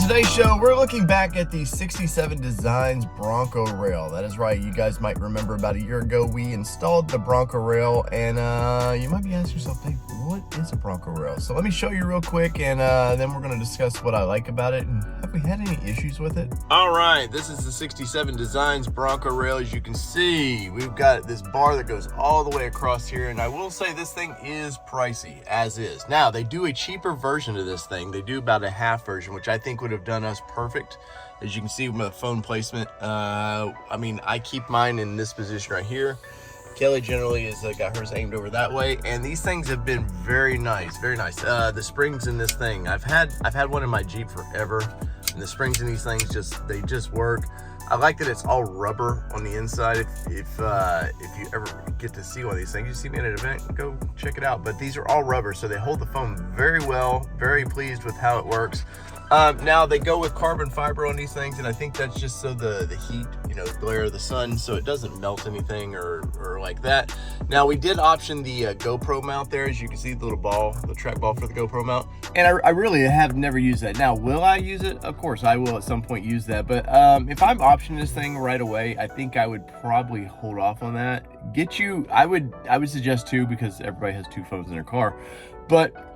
today's show, we're looking back at the 67 Designs Bronco Rail. That is right, you guys might remember about a year ago we installed the Bronco Rail, and you might be asking yourself, hey, what is a Bronco Rail? So let me show you real quick, and then we're going to discuss what I like about it and have we had any issues with it. All right, this is the 67 Designs Bronco Rail. As you can see, we've got this bar that goes all the way across here, and I will say this thing is pricey, as is. Now, they do a cheaper version of this thing. They do about a half version, which I think would have done us perfect. As you can see with the phone placement, I mean, I keep mine in this position right here. Kelly generally has got hers aimed over that way, and these things have been very nice, very nice. The springs in this thing, I've had one in my Jeep forever, and the springs in these things just work. I like that it's all rubber on the inside. If you ever get to see one of these things, you see me at an event, go check it out. But these are all rubber, so they hold the foam very well. Very pleased with how it works. Now they go with carbon fiber on these things, and I think that's just so the heat, the glare of the sun, so it doesn't melt anything or like that. Now we did option the GoPro mount there, as you can see, the little ball, the track ball for the GoPro mount. And I really have never used that. Now, will I use it? Of course, I will at some point use that. But if I'm optioning this thing right away, I think I would probably hold off on that. I would suggest two, because everybody has two phones in their car, but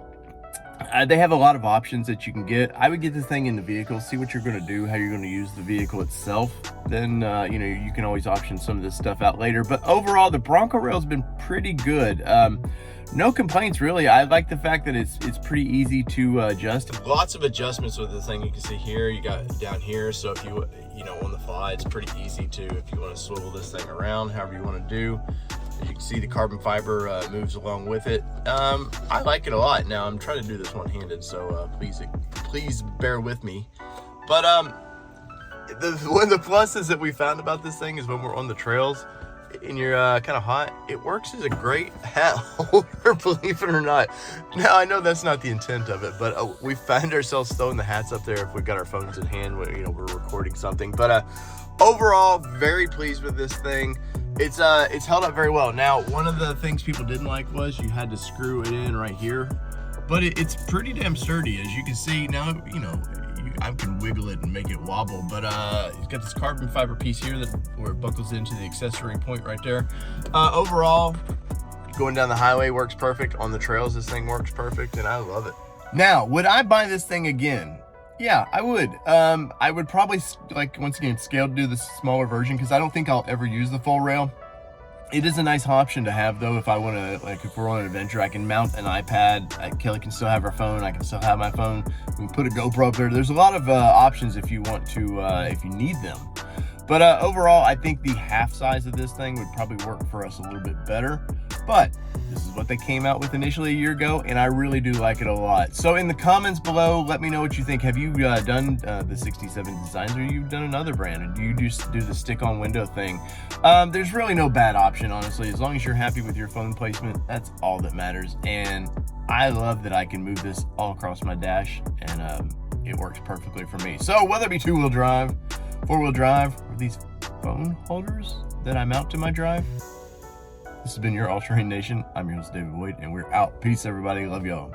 they have a lot of options that you can get. I would get this thing in the vehicle, see what you're going to do, how you're going to use the vehicle itself. Then, you can always option some of this stuff out later. But overall, the Bronco Rail has been pretty good. No complaints, really. I like the fact that it's pretty easy to adjust. Lots of adjustments with the thing. You can see here, you got down here. So if you on the fly, it's pretty easy to, if you want to swivel this thing around, however you want to do. As you can see, the carbon fiber moves along with it. I like it a lot. Now, I'm trying to do this one-handed, so please bear with me. But one of the pluses that we found about this thing is when we're on the trails and you're kind of hot, it works as a great hat holder, believe it or not. Now, I know that's not the intent of it, but we find ourselves throwing the hats up there if we've got our phones in hand when we're recording something. But overall, very pleased with this thing. It's held up very well. Now, one of the things people didn't like was you had to screw it in right here, but it's pretty damn sturdy. As you can see now, I can wiggle it and make it wobble, but it's got this carbon fiber piece here where it buckles into the accessory point right there. Overall, going down the highway works perfect. On the trails, this thing works perfect, and I love it. Now, would I buy this thing again? Yeah, I would. I would probably, once again, scale to do the smaller version, because I don't think I'll ever use the full rail. It is a nice option to have, though, if I want to, if we're on an adventure, I can mount an iPad. Kelly can still have her phone. I can still have my phone. We can put a GoPro up there. There's a lot of options if you want to, if you need them. But overall, I think the half size of this thing would probably work for us a little bit better. But this is what they came out with initially a year ago, and I really do like it a lot. So in the comments below, let me know what you think. Have you done the 67 Designs, or you've done another brand, or do you just do the stick-on window thing? There's really no bad option, honestly. As long as you're happy with your phone placement, that's all that matters. And I love that I can move this all across my dash, and it works perfectly for me. So whether it be two-wheel drive, four-wheel drive, or these phone holders that I mount to my drive, this has been your All Terrain Nation. I'm your host, David Boyd, and we're out. Peace, everybody. Love y'all.